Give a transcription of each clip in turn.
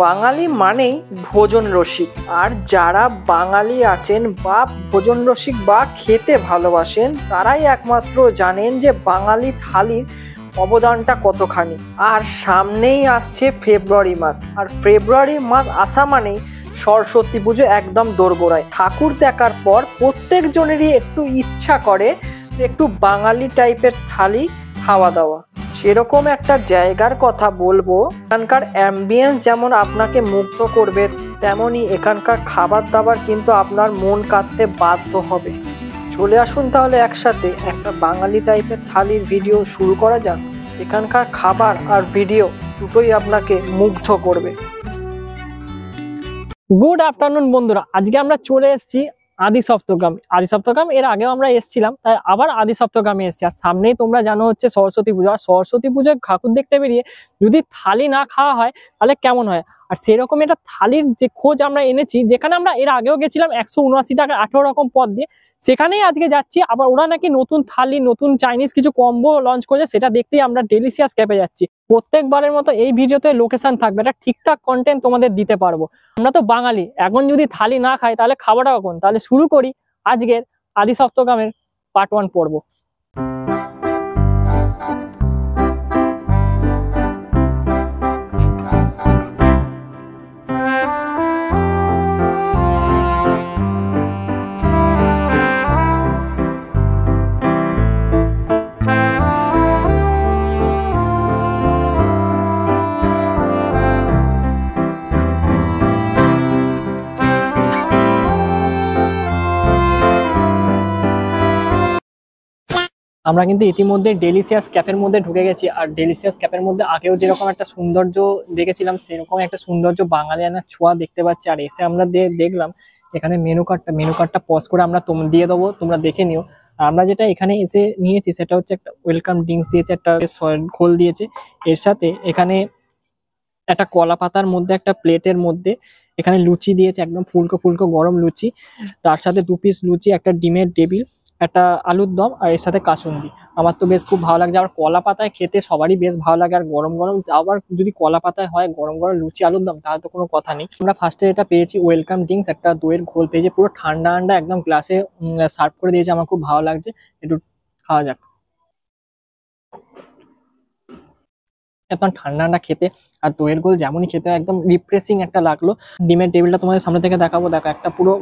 বাঙালি মানেই ভোজন রসিক, আর যারা বাঙালি আছেন বা ভোজন রসিক বা খেতে ভালোবাসেন তারাই একমাত্র জানেন যে বাঙালি থালির অবদানটা কতখানি। আর সামনেই আসছে ফেব্রুয়ারি মাস, আর ফেব্রুয়ারি মাস আসা মানেই সরস্বতী পুজো একদম দোরগোড়ায়। ঠাকুর দেখার পর প্রত্যেকজনেরই একটু ইচ্ছা করে একটু বাঙালি টাইপের থালি খাওয়া দাওয়া। সেরকম একটা জায়গার কথা বলবো, এখানকার অ্যাম্বিয়েন্স যেমন আপনাকে মুগ্ধ করবে, তেমনই এখানকার খাবার দাবার কিন্তু আপনার মন কাড়তে বাধ্য হবে। চলে আসুন তাহলে একসাথে একটা বাঙালি টাইপের থালির ভিডিও শুরু করা যাক। এখানকার খাবার আর ভিডিও দুটোই আপনাকে মুগ্ধ করবে। গুড আফটারনুন বন্ধুরা, আজকে আমরা চলে এসেছি আদি সপ্তগ্রাম। এর আগেও আমরা এসেছিলাম, তাই আবার আদি সপ্তগ্রামে এসেছি। আর সামনেই তোমরা জানো হচ্ছে সরস্বতী পুজো, আর সরস্বতী পুজোয় ঠাকুর দেখতে বেরিয়ে যদি থালি না খাওয়া হয় তাহলে কেমন হয়। আর সেরকম একটা থালির যে খোঁজ আমরা এনেছি, যেখানে আমরা এর আগেও গেছিলাম 179 টাকা 18 রকম পদ দিয়ে, সেখানেই আজকে যাচ্ছি। আবার ওরা নাকি নতুন থালি, নতুন চাইনিজ কিছু কম্বো লঞ্চ করেছে, সেটা দেখতেই আমরা ডেলিশিয়াস ক্যাফে যাচ্ছি। প্রত্যেকবারের মতো এই ভিডিওতে লোকেশন থাকবে, এটা ঠিকঠাক কন্টেন্ট তোমাদের দিতে পারবো। আমরা তো বাঙালি, এখন যদি থালি না খাই তাহলে খাবারটা কখন? তাহলে শুরু করি আজকের আদি সপ্তগ্রামের পার্ট 1 পর্ব। আমরা কিন্তু ইতিমধ্যে ডেলিশিয়াস ক্যাফের মধ্যে ঢুকে গেছি। আর ডেলিশিয়াস ক্যাফের মধ্যে আগেও যেরকম একটা সৌন্দর্য দেখেছিলাম, সেরকম একটা সৌন্দর্য বাঙালিয়ানার ছোঁয়া দেখতে পাচ্ছি। আর এসে আমরা দেখলাম এখানে মেনু কার্ডটা পজ করে আমরা দিয়ে দেবো, তোমরা দেখে নিও। আর আমরা যেটা এখানে এসে নিয়েছি সেটা হচ্ছে একটা ওয়েলকাম ড্রিঙ্কস দিয়েছে, একটা ঘোল দিয়েছে। এর সাথে এখানে একটা কলা পাতার মধ্যে একটা প্লেটের মধ্যে এখানে লুচি দিয়েছে, একদম ফুলকো ফুলকো গরম লুচি। তার সাথে 2 পিস লুচি, একটা ডিমের টেবিল, একটা আলুর দম, আর এর সাথে কাসুন্দি। আমার তো বেশ খুব ভালো লাগছে। আবার কলা পাতায় খেতে সবারই বেশ ভালো লাগে, আর গরম গরম আবার যদি কলা পাতায় হয় গরম গরম লুচি আলুর দম, তাহলে তো কোনো কথা নেই। আমরা ফার্স্টে এটা পেয়েছি ওয়েলকাম ড্রিঙ্কস, একটা দইয়ের ঘোল পেয়েছি, পুরো ঠান্ডা ঠান্ডা একদম গ্লাসে সার্ভ করে দিয়েছে। আমার খুব ভালো লাগছে, একটু খাওয়া যাক। একদম ঠান্ডা ঠান্ডা খেতে, আর দইয়ের গোল যেমনই খেতে একদম রিফ্রেশিং একটা লাগলো। ডিমের টেবিলটা তোমাদের সামনে থেকে দেখাবো। দেখো, একটা পুরো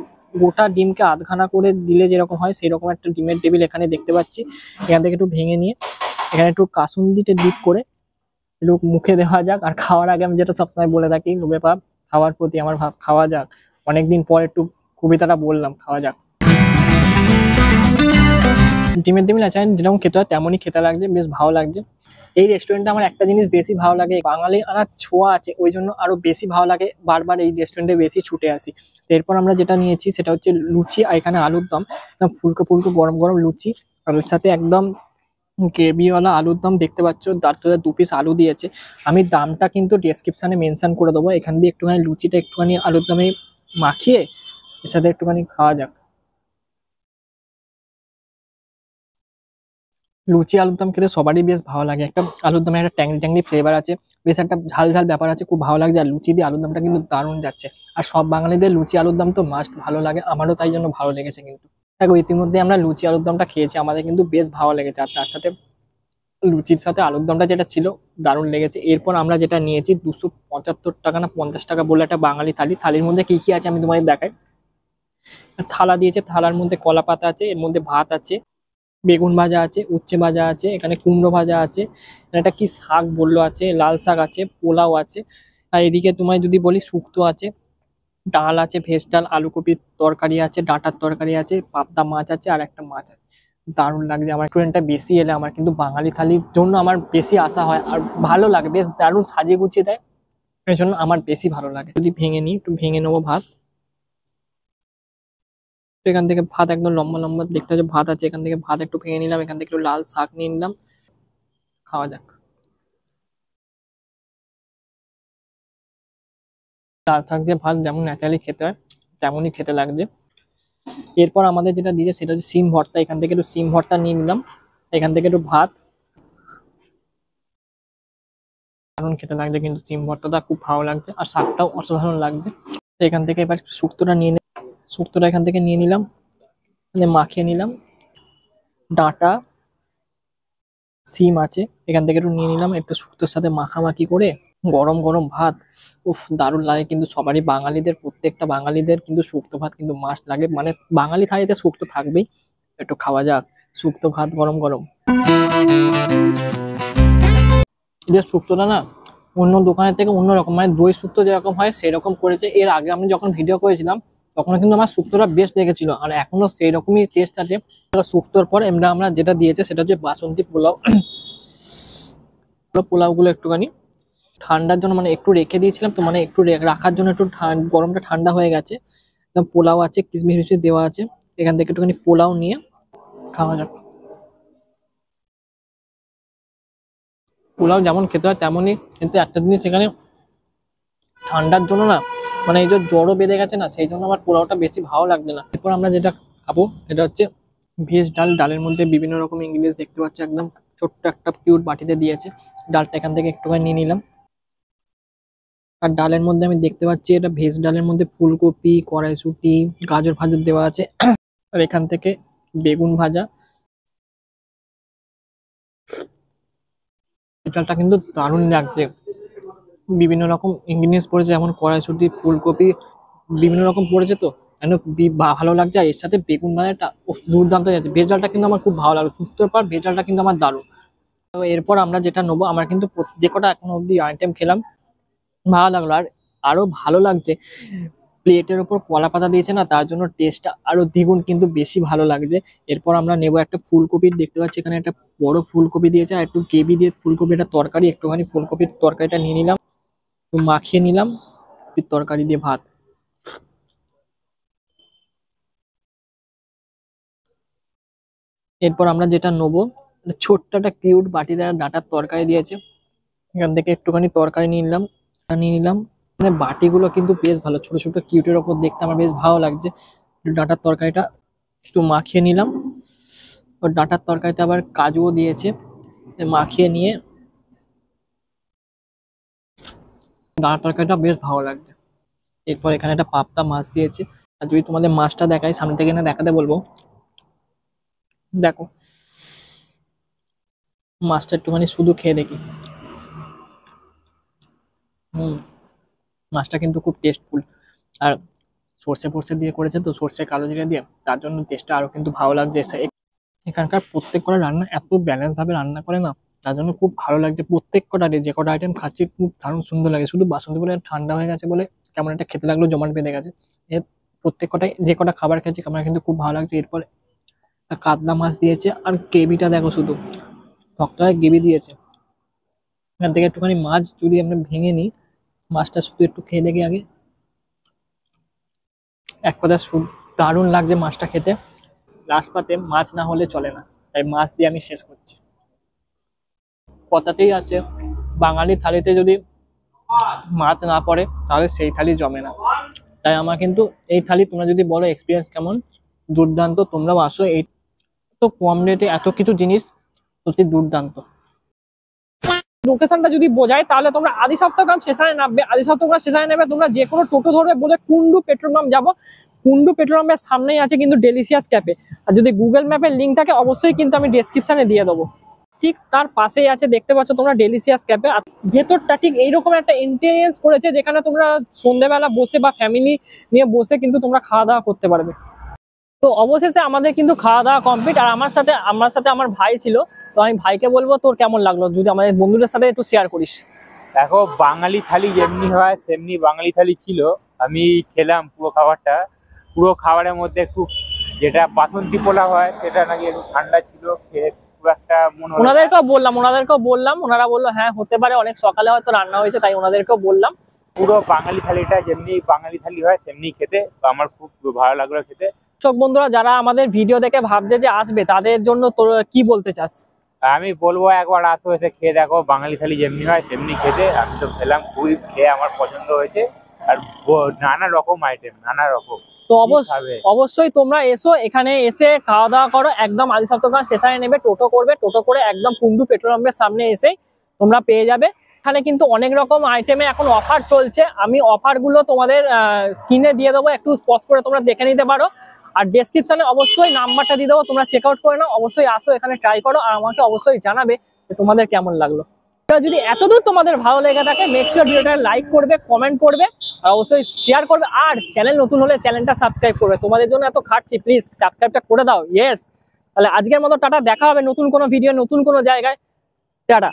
গোটা ডিমকে আধখানা করে দিলে যেরকম হয় সেরকম একটা ডিমের টেবিল এখানে দেখতে পাচ্ছি। এখান থেকে একটু ভেঙে নিয়ে এখানে একটু কাসুন্দিতে ডিপ করে একটু মুখে দেওয়া যাক। আর খাওয়ার আগে আমি যেটা সবসময় বলে থাকি, লোভে পাপ খাওয়ার প্রতি আমার ভাব, খাওয়া যাক। অনেকদিন পর একটু কবিতাটা বললাম, খাওয়া যাক। ডিমের টেবিল আছে যেরকম খেতে হয় তেমনই খেতে লাগছে, বেশ ভালো লাগছে। এই রেস্টুরেন্টে আমার একটা জিনিস বেশি ভালো লাগে, বাঙালি আনার ছোঁয়া আছে, ওই জন্য আরো বেশি ভালো লাগে, বারবার এই রেস্টুরেন্টে বেশি ছুটে আসি। এরপর আমরা যেটা নিয়েছি সেটা হচ্ছে লুচি, আর এখানে আলুর দম, একদম ফুলকো ফুলকো গরম গরম লুচি, আর ওর সাথে একদম গ্রেভিওয়ালা আলুর দম দেখতে পাচ্ছ। তার সাথে 2 পিস আলু দিয়েছে। আমি দামটা কিন্তু ডেসক্রিপশনে মেনশন করে দেবো। এখান দিয়ে একটুখানি লুচিটা একটুখানি আলুর দমে মাখিয়ে এর সাথে একটুখানি খাওয়া যাক। লুচি আলুর দম খেতে সবারই বেশ ভালো লাগে। একটা আলুর দমে একটা ট্যাংরি ট্যাংরি ফ্লেভার আছে, বেশ একটা ঝাল ঝাল ব্যাপার আছে, খুব ভালো লাগছে। আর লুচি দিয়ে আলুর দমটা কিন্তু দারুণ যাচ্ছে। আর সব বাঙালিদের লুচি আলুর দম তো মাস্ট ভালো লাগে, আমারও তাই জন্য ভালো লেগেছে। কিন্তু দেখো, ইতিমধ্যে আমরা লুচি আলুর দমটা খেয়েছি, আমাদের কিন্তু বেশ ভালো লেগেছে। আর তার সাথে লুচির সাথে আলুর দমটা যেটা ছিল দারুণ লেগেছে। এরপর আমরা যেটা নিয়েছি 275 টাকা না 50 টাকা বলে একটা বাঙালি থালি। থালির মধ্যে কি কি আছে আমি তোমাদের দেখাই। থালা দিয়েছে, থালার মধ্যে কলা পাতা আছে, এর মধ্যে ভাত আছে, বেগুন ভাজা আছে, উচ্ছে ভাজা আছে, এখানে কুমড়ো ভাজা আছে, এটা কি শাক বললো আছে, লাল শাক আছে, পোলাও আছে। আর এদিকে তোমায় যদি বলি শুক্তো আছে, ডাল আছে, ভেজ ডাল, আলু কপির তরকারি আছে, ডাঁটার তরকারি আছে, পাবদা মাছ আছে, আর একটা মাছ আছে। দারুণ লাগছে। আমার রেস্টুরেন্টটা বেশি এলে আমার কিন্তু বাঙালি থালির জন্য আমার বেশি আসা হয়, আর ভালো লাগে, বেশ দারুণ সাজিয়ে গুছিয়ে দেয়, এই জন্য আমার বেশি ভালো লাগে। যদি ভেঙে নিই, একটু ভেঙে নেবো ভাত। তো এখান থেকে ভাত একদম লম্বা লম্বা দেখতে হচ্ছে ভাত আছে, এখান থেকে ভাত একটু ভেঙে নিলাম, এখান থেকে একটু লাল শাক নিয়ে নিলাম, খাওয়া যাক। লাল শাক দিয়ে ভাত যেমন ন্যাচারালি খেতে হয় তেমনই খেতে লাগছে। এরপর আমাদের যেটা দিয়েছে সেটা হচ্ছে সিম ভর্তা, এখান থেকে একটু সিম ভর্তা নিয়ে নিলাম, এখান থেকে একটু ভাত, দারুণ খেতে লাগছে, কিন্তু সিম ভর্তাটা খুব ভালো লাগছে আর শাকটাও অসাধারণ লাগছে। তো এখান থেকে এবার শুক্তোটা নিয়ে শুক্তোটা এখান থেকে নিয়ে নিলাম, মাখিয়ে নিলাম। ডাঁটা সিম আছে, এখান থেকে একটু নিয়ে নিলাম, একটু শুক্তোর সাথে মাখামাখি করে গরম গরম ভাত। উফ, দারুণ লাগে। কিন্তু সবারই বাঙালিদের, প্রত্যেকটা বাঙালিদের কিন্তু শুক্তো ভাত কিন্তু মাস্ট লাগে, মানে বাঙালি থালিতে শুক্তো থাকবেই। একটু খাওয়া যাক শুক্তো ভাত গরম গরম। এদের শুক্তোটা না অন্য দোকানের থেকে অন্যরকম, মানে দই শুক্তো যেরকম হয় সেরকম করেছে। এর আগে আমি যখন ভিডিও করেছিলাম তখন কিন্তু আমার শুক্তোটা বেস্ট লেগেছিল, আর এখনো সেই রকমই টেস্ট আছে। শুক্তোর পর আমরা যেটা দিয়েছে সেটা হচ্ছে বাসন্তী পোলাও। পোলাওগুলো একটুখানি ঠান্ডার জন্য মানে একটু রেখে দিয়েছিলাম, তো মানে একটু রাখার জন্য একটু গরমটা ঠান্ডা হয়ে গেছে। একদম পোলাও আছে, কিশমিশ মিশমিশ দেওয়া আছে। এখান থেকে একটুখানি পোলাও নিয়ে খাওয়া যাক। পোলাও যেমন খেতে হয় তেমনই, কিন্তু একটা জিনিস এখানে ঠান্ডার জন্য না, মানে এই যে জ্বরও বেড়ে গেছে না, সেই জন্য আমার পোলাওটা বেশি ভালো লাগছে না। এরপর আমরা যেটা খাবো এটা হচ্ছে ভেজ ডাল। ডালের মধ্যে বিভিন্ন রকম ইংলিশ দেখতে পাচ্ছি, একদম ছোট্ট একটা কিউট বাটিতে দিয়েছে। ডালটা এখান থেকে একটুখানি নিয়ে নিলাম। আর ডালের মধ্যে আমি দেখতে পাচ্ছি এটা ভেজ ডালের মধ্যে ফুলকপি, কড়াইশুঁটি, গাজর ফাজর দেওয়া আছে। আর এখান থেকে বেগুন ভাজা। ডালটা কিন্তু দারুণ লাগছে, বিভিন্ন রকম ইনগ্রিডিয়েন্টস পড়েছে, যেমন কড়াইশুঁটি, ফুলকপি, বিভিন্ন রকম পড়েছে। তো কেন ভালো লাগছে, আর এর সাথে বেগুন ভাজাটা দুর্দান্ত যাচ্ছে। ভেজ ডালটা কিন্তু আমার খুব ভালো লাগলো, শুক্তোর পর ভেজ ডালটা কিন্তু আমার দারুণ। তো এরপর আমরা যেটা নেবো, আমরা কিন্তু যে কটা এখনো অব্দি আইটেম খেলাম ভালো লাগলো, আর আরো ভালো লাগছে প্লেটের ওপর কলা পাতা দিয়েছে না, তার জন্য টেস্টটা আরো দ্বিগুণ কিন্তু বেশি ভালো লাগছে। এরপর আমরা নেবো একটা ফুলকপির, দেখতে পাচ্ছি এখানে একটা বড় ফুলকপি দিয়েছে, আর একটু গ্রেভি দিয়ে ফুলকপি, একটা তরকারি, একটুখানি ফুলকপির তরকারিটা নিয়ে নিলাম, একটু মাখিয়ে নিলাম তরকারি দিয়ে ভাত। এরপর আমরা যেটা নেবো, ছোট্ট একটা কিউট বাটিতে ডাঁটার তরকারি দিয়েছে, এখান থেকে একটুখানি তরকারি নিয়ে নিলাম। মানে বাটিগুলো কিন্তু বেশ ভালো, ছোট ছোট কিউটের ওপর দেখতে আমার বেশ ভালো লাগছে। ডাঁটার তরকারিটা একটু মাখিয়ে নিলাম। ওর ডাঁটার তরকারিতে আবার কাজুও দিয়েছে, মাখিয়ে নিয়ে ডাঁটার তরকারিটা বেশ ভালো লাগছে। এরপর এখানে একটা পাবদা মাছ দিয়েছে, আর যদি তোমাদের মাছটা দেখাই সামনে থেকে না দেখাতে বলবো। দেখো মাছটা একটুখানি শুধু খেয়ে দেখি। মাছটা কিন্তু খুব টেস্টফুল, আর সর্ষে ফর্ষে দিয়ে করেছে তো, সর্ষে কালো জিরা দিয়ে, তার জন্য টেস্টটা আরো কিন্তু ভালো লাগছে। এখানকার প্রত্যেক কটা রান্না এত ব্যালেন্স ভাবে রান্না করে না, তার জন্য খুব ভালো লাগছে। প্রত্যেক কটা যে কটা আইটেম খাচ্ছি খুব দারুণ সুন্দর লাগে। শুধু বাসন্তী বলে ঠান্ডা হয়ে গেছে বলে কেমন একটা খেতে লাগলো, জমাট বেঁধে গেছে। এর প্রত্যেক কটাই যে কটা খাবার খেয়েছি আমার কিন্তু খুব ভালো লাগছে। এরপরে কাতলা মাছ দিয়েছে, আর গ্রেভিটা দেখো শুধু শক্ত হয়ে গ্রেভি দিয়েছে। এখান থেকে একটুখানি মাছ যদি আমরা ভেঙে নিই, মাছটা শুধু একটু খেয়ে দেখি আগে। এক কথা দারুণ লাগছে মাছটা খেতে। লাস্ট পাতে মাছ না হলে চলে না, তাই মাছ দিয়ে আমি শেষ করছি। কথাতেই আছে বাঙালি থালিতে যদি মাছ না পড়ে তাহলে সেই থালি জমে না। তাই আমার কিন্তু এই থালি, তোমরা যদি বলো এক্সপিরিয়েন্স কেমন, দুর্দান্ত। তোমরাও আসো, এই তো কম রেটে এত কিছু জিনিস সত্যি দুর্দান্ত। লোকেশনটা যদি বোঝায় তাহলে তোমরা আদি সপ্তগ্রাম স্টেশনে নামবে, আদি সপ্তগ্রাম স্টেশনে নেবে তোমরা যে কোনো টোটো ধরবে, বলে কুন্ডু পেট্রোল পাম্প যাবো। কুন্ডু পেট্রোল পাম্পের সামনেই আছে কিন্তু ডেলিশিয়াস ক্যাফে, আর যদি গুগল ম্যাপের লিঙ্ক থাকে অবশ্যই কিন্তু আমি ডেসক্রিপশনে দিয়ে দেবো। ঠিক তার পাশেই আছে, দেখতে পাচ্ছ তোমরা, ডেলিশিয়াস ক্যাফে। আর ভেতরটা ঠিক এইরকম একটা ইন্টেরিয়েন্স করেছে যেখানে তোমরা সন্ধ্যেবেলা বসে বা ফ্যামিলি নিয়ে বসে কিন্তু তোমরা খাওয়া দাওয়া করতে পারবে। তো অবশেষে আমাদের কিন্তু খাওয়া দাওয়া কমপ্লিট, আর আমার সাথে আমার ভাই ছিল। তো আমি ভাইকে বলবো তোর কেমন লাগলো, যদি আমাদের বন্ধুদের সাথে একটু শেয়ার করিস। দেখো, বাঙালি থালি যেমনি হয় সেমনি বাঙালি থালি ছিল। আমি খেলাম পুরো খাবারটা, পুরো খাবারের মধ্যে খুব, যেটা বাসন্তী পোলাও হয় সেটা নাকি একটু ঠান্ডা ছিল, খেয়ে খুব একটা মনে হলো। ওনাদেরকেও বললাম, ওনারা বললো হ্যাঁ হতে পারে, অনেক সকালে হয়তো রান্না হয়েছে, তাই ওনাদেরকেও বললাম। পুরো বাঙালি থালিটা যেমনি বাঙালি থালি হয় সেমনি খেতে, তো আমার খুব ভালো লাগলো খেতে। দর্শক বন্ধুরা যারা আমাদের ভিডিও দেখে ভাবছে যে আসবে, তাদের জন্য তোর কি বলতে চাস? আমি বলবো একবার আসো, এসে খেয়ে দেখো, বাঙালি থালি যেমনি হয় সেমনি খেতে। আমি তো খেলাম, খুবই খেয়ে আমার পছন্দ হয়েছে। আর নানা রকম আইটেম, নানা রকম। তো অবশ্যই তোমরা এসো, এখানে এসে খাওয়া দাওয়া করো। একদম আদি সপ্তগ্রাম স্টেশনে নেবে, টোটো করবে, টোটো করে একদম কুন্ডু পেট্রোল পাম্পের সামনে এসে তোমরা পেয়ে যাবে। এখানে কিন্তু অনেক রকম আইটেমে এখন অফার চলছে, আমি অফারগুলো তোমাদের স্ক্রিনে দিয়ে দেবো, একটু পজ করে তোমরা দেখে নিতে পারো। আর ডেসক্রিপশনে অবশ্যই নাম্বারটা দিয়ে দেবো, তোমরা চেক আউট করে নাও, অবশ্যই আসো এখানে ট্রাই করো, আর আমাকে অবশ্যই জানাবে যে তোমাদের কেমন লাগলো। যদি এতদূর তোমাদের ভালো লেগে থাকে মেক শিওর ভিডিওটা লাইক করবে, কমেন্ট করবে, আর অবশ্যই শেয়ার করবে, আর চ্যানেল নতুন হলে চ্যানেলটা সাবস্ক্রাইব করবে। তোমাদের জন্য এত খাটছি, প্লিজ সাবস্ক্রাইবটা করে দাও। ইয়েস, তাহলে আজকের মতো টাটা, দেখা হবে নতুন কোনো ভিডিও নতুন কোনো জায়গায়। টাটা।